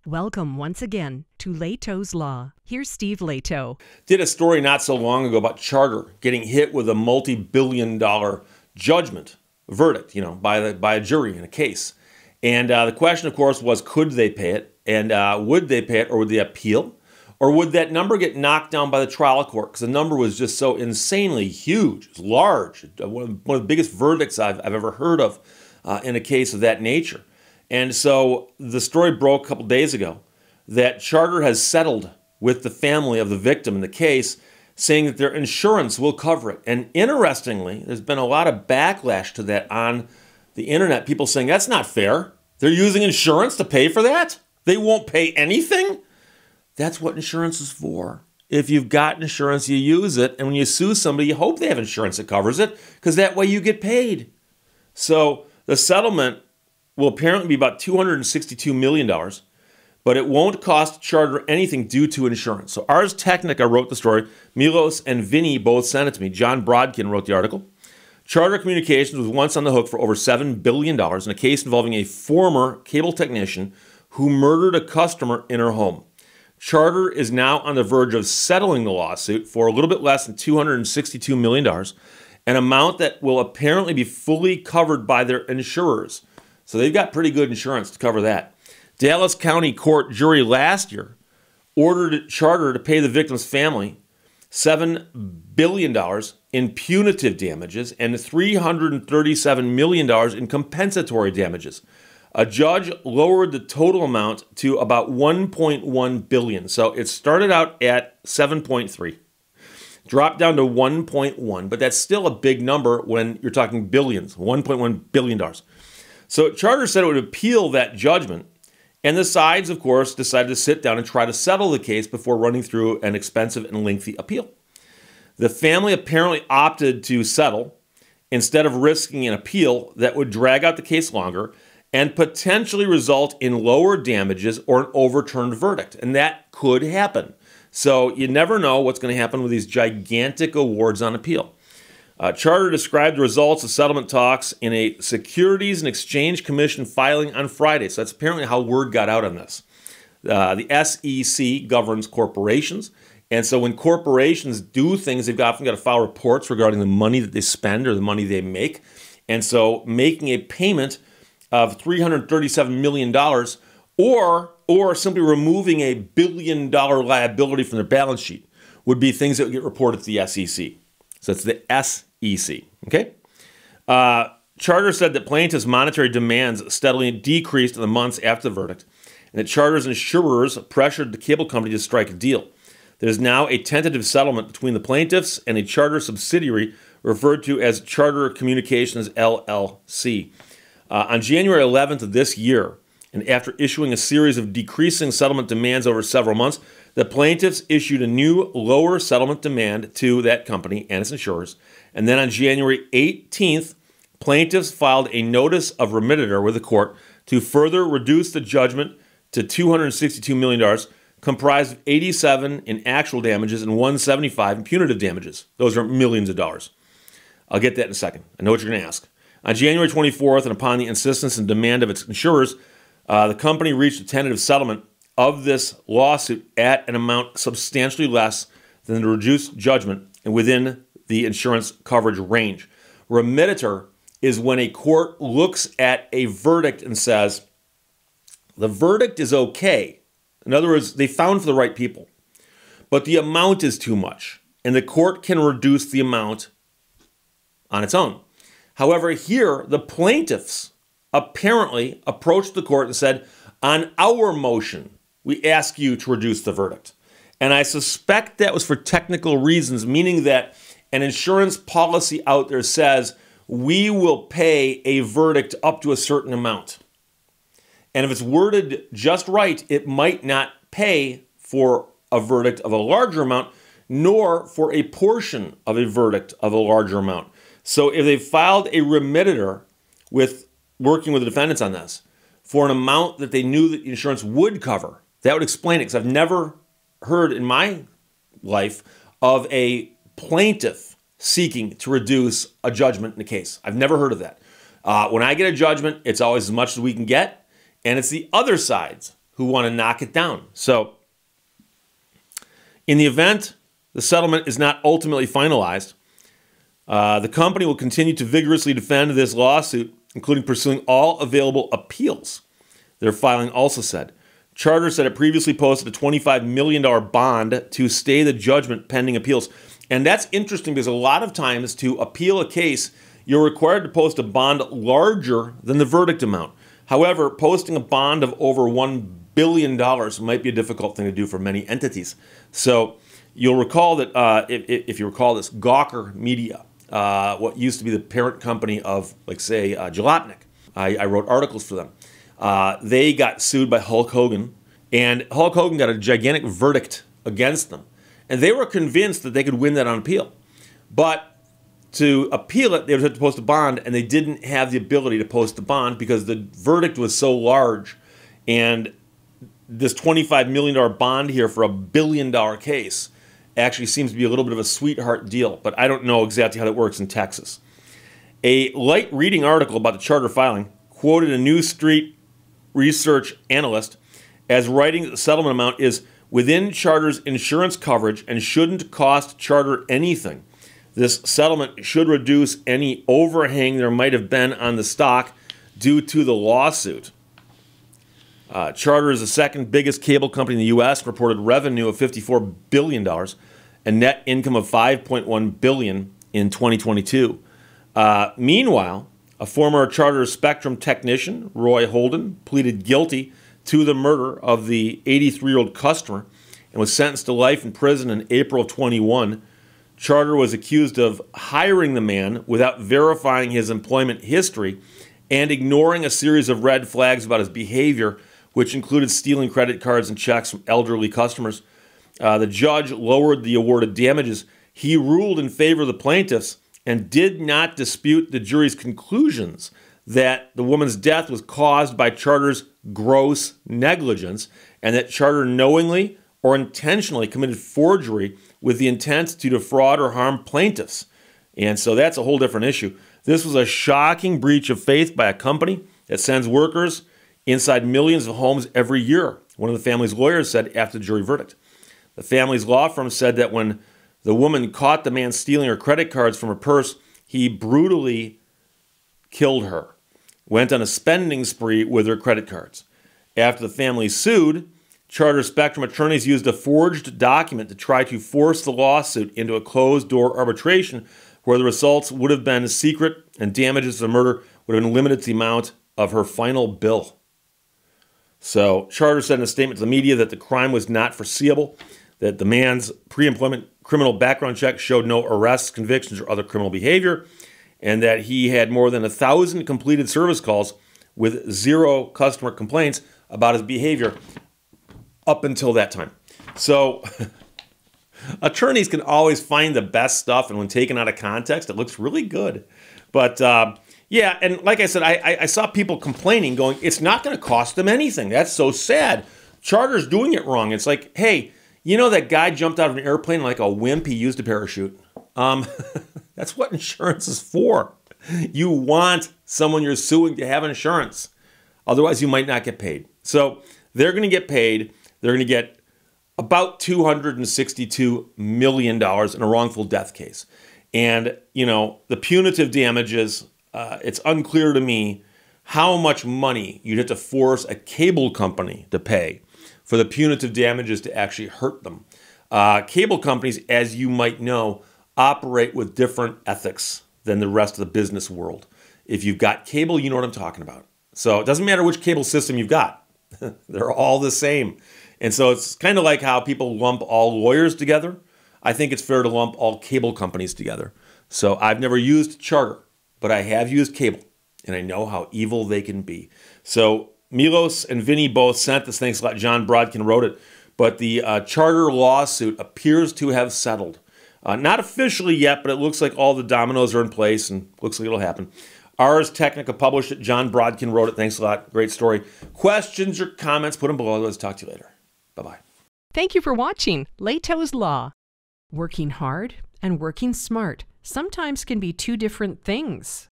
Welcome once again to Lehto's Law. Here's Steve Lehto. Did a story not so long ago about Charter getting hit with a multi-billion-dollar judgment, verdict, by a jury in a case. And the question, of course, was could they pay it? And would they pay it, or would they appeal? Or would that number get knocked down by the trial court? Because the number was just so insanely huge. It was large. One of the biggest verdicts I've ever heard of in a case of that nature. And so the story broke a couple days ago that Charter has settled with the family of the victim in the case, saying that their insurance will cover it. And interestingly, there's been a lot of backlash to that on the internet. People saying that's not fair. They're using insurance to pay for that? They won't pay anything? That's what insurance is for. If you've got insurance, you use it. And when you sue somebody, you hope they have insurance that covers it, because that way you get paid. So the settlement will apparently be about $262 million, but it won't cost Charter anything due to insurance. So Ars Technica wrote the story. Milos and Vinny both sent it to me. John Brodkin wrote the article. Charter Communications was once on the hook for over $7 billion in a case involving a former cable technician who murdered a customer in her home. Charter is now on the verge of settling the lawsuit for a little bit less than $262 million, an amount that will apparently be fully covered by their insurers. So they've got pretty good insurance to cover that. Dallas County Court jury last year ordered Charter to pay the victim's family $7 billion in punitive damages and $337 million in compensatory damages. A judge lowered the total amount to about $1.1 billion. So it started out at 7.3, dropped down to 1.1, but that's still a big number when you're talking billions, $1.1 billion. So Charter said it would appeal that judgment, and the sides, of course, decided to sit down and try to settle the case before running through an expensive and lengthy appeal. The family apparently opted to settle instead of risking an appeal that would drag out the case longer and potentially result in lower damages or an overturned verdict. And that could happen. So you never know what's going to happen with these gigantic awards on appeal. Charter described the results of settlement talks in a Securities and Exchange Commission filing on Friday. So that's apparently how word got out on this. The SEC governs corporations. And so when corporations do things, they've often got to file reports regarding the money that they spend or the money they make. And so making a payment of $337 million or simply removing a $1 billion liability from their balance sheet would be things that would get reported to the SEC. So it's the SEC, okay? Charter said that plaintiffs' monetary demands steadily decreased in the months after the verdict, and that Charter's insurers pressured the cable company to strike a deal. There's now a tentative settlement between the plaintiffs and a Charter subsidiary referred to as Charter Communications, LLC. On January 11th of this year, and after issuing a series of decreasing settlement demands over several months, the plaintiffs issued a new lower settlement demand to that company and its insurers. And then on January 18th, plaintiffs filed a notice of remittiture with the court to further reduce the judgment to $262 million, comprised of $87 in actual damages and $175 in punitive damages. Those are millions of dollars. I'll get that in a second. I know what you're going to ask. On January 24th, and upon the insistence and demand of its insurers, the company reached a tentative settlement of this lawsuit at an amount substantially less than the reduced judgment and within the insurance coverage range. Remittiture is when a court looks at a verdict and says, the verdict is okay. In other words, they found for the right people, but the amount is too much, and the court can reduce the amount on its own. However, here, the plaintiffs apparently approached the court and said, on our motion, we ask you to reduce the verdict. And I suspect that was for technical reasons, meaning that an insurance policy out there says, we will pay a verdict up to a certain amount. And if it's worded just right, it might not pay for a verdict of a larger amount, nor for a portion of a verdict of a larger amount. So if they filed a remittiture with working with the defendants on this for an amount that they knew that the insurance would cover, that would explain it, because I've never heard in my life of a plaintiff seeking to reduce a judgment in a case. I've never heard of that. When I get a judgment, it's always as much as we can get, and it's the other side's who want to knock it down. So in the event the settlement is not ultimately finalized, the company will continue to vigorously defend this lawsuit, including pursuing all available appeals. Their filing also said. Charter said it previously posted a $25 million bond to stay the judgment pending appeals. And that's interesting because a lot of times to appeal a case, you're required to post a bond larger than the verdict amount. However, posting a bond of over $1 billion might be a difficult thing to do for many entities. So you'll recall that, if you recall this, Gawker Media, what used to be the parent company of, like, say, Jalopnik. I wrote articles for them. They got sued by Hulk Hogan, and Hulk Hogan got a gigantic verdict against them. And they were convinced that they could win that on appeal. But to appeal it, they would have to post a bond, and they didn't have the ability to post the bond because the verdict was so large. And this $25 million bond here for $1 billion case actually seems to be a little bit of a sweetheart deal, but I don't know exactly how that works in Texas. A light reading article about the Charter filing quoted a New Street research analyst as writing that the settlement amount is within Charter's insurance coverage and shouldn't cost Charter anything. This settlement should reduce any overhang there might have been on the stock due to the lawsuit. Charter is the second biggest cable company in the U.S., reported revenue of $54 billion and net income of $5.1 billion in 2022. Meanwhile, a former Charter Spectrum technician, Roy Holden, pleaded guilty to the murder of the 83-year-old customer and was sentenced to life in prison in April of 21. Charter was accused of hiring the man without verifying his employment history and ignoring a series of red flags about his behavior, which included stealing credit cards and checks from elderly customers. The judge lowered the awarded damages. He ruled in favor of the plaintiffs and did not dispute the jury's conclusions that the woman's death was caused by Charter's gross negligence and that Charter knowingly or intentionally committed forgery with the intent to defraud or harm plaintiffs. And so that's a whole different issue. This was a shocking breach of faith by a company that sends workers inside millions of homes every year, one of the family's lawyers said after the jury verdict. The family's law firm said that when the woman caught the man stealing her credit cards from her purse, he brutally killed her, went on a spending spree with her credit cards. After the family sued, Charter Spectrum attorneys used a forged document to try to force the lawsuit into a closed-door arbitration where the results would have been secret and damages of the murder would have been limited to the amount of her final bill. So Charter said in a statement to the media that the crime was not foreseeable, that the man's pre-employment criminal background check showed no arrests, convictions, or other criminal behavior, and that he had more than 1,000 completed service calls with 0 customer complaints about his behavior up until that time. So attorneys can always find the best stuff, and when taken out of context, it looks really good. But yeah, and like I said, I saw people complaining, going, it's not going to cost them anything. That's so sad. Charter's doing it wrong. It's like, hey, you know that guy jumped out of an airplane like a wimp? He used a parachute. That's what insurance is for. You want someone you're suing to have insurance. Otherwise, you might not get paid. So they're going to get paid. They're going to get about $262 million in a wrongful death case. And, you know, the punitive damages, it's unclear to me how much money you'd have to force a cable company to pay for the punitive damages to actually hurt them. Cable companies, as you might know, operate with different ethics than the rest of the business world. If you've got cable, you know what I'm talking about. So it doesn't matter which cable system you've got. They're all the same. And so it's kind of like how people lump all lawyers together. I think it's fair to lump all cable companies together. So I've never used Charter, but I have used cable, and I know how evil they can be. So Milos and Vinny both sent this. Thanks a lot. John Brodkin wrote it. But the Charter lawsuit appears to have settled. Not officially yet, but it looks like all the dominoes are in place and looks like it'll happen. Ars Technica published it. John Brodkin wrote it. Thanks a lot. Great story. Questions or comments, put them below. Let's talk to you later. Bye-bye. Thank you for watching Lehto's Law. Working hard and working smart sometimes can be two different things.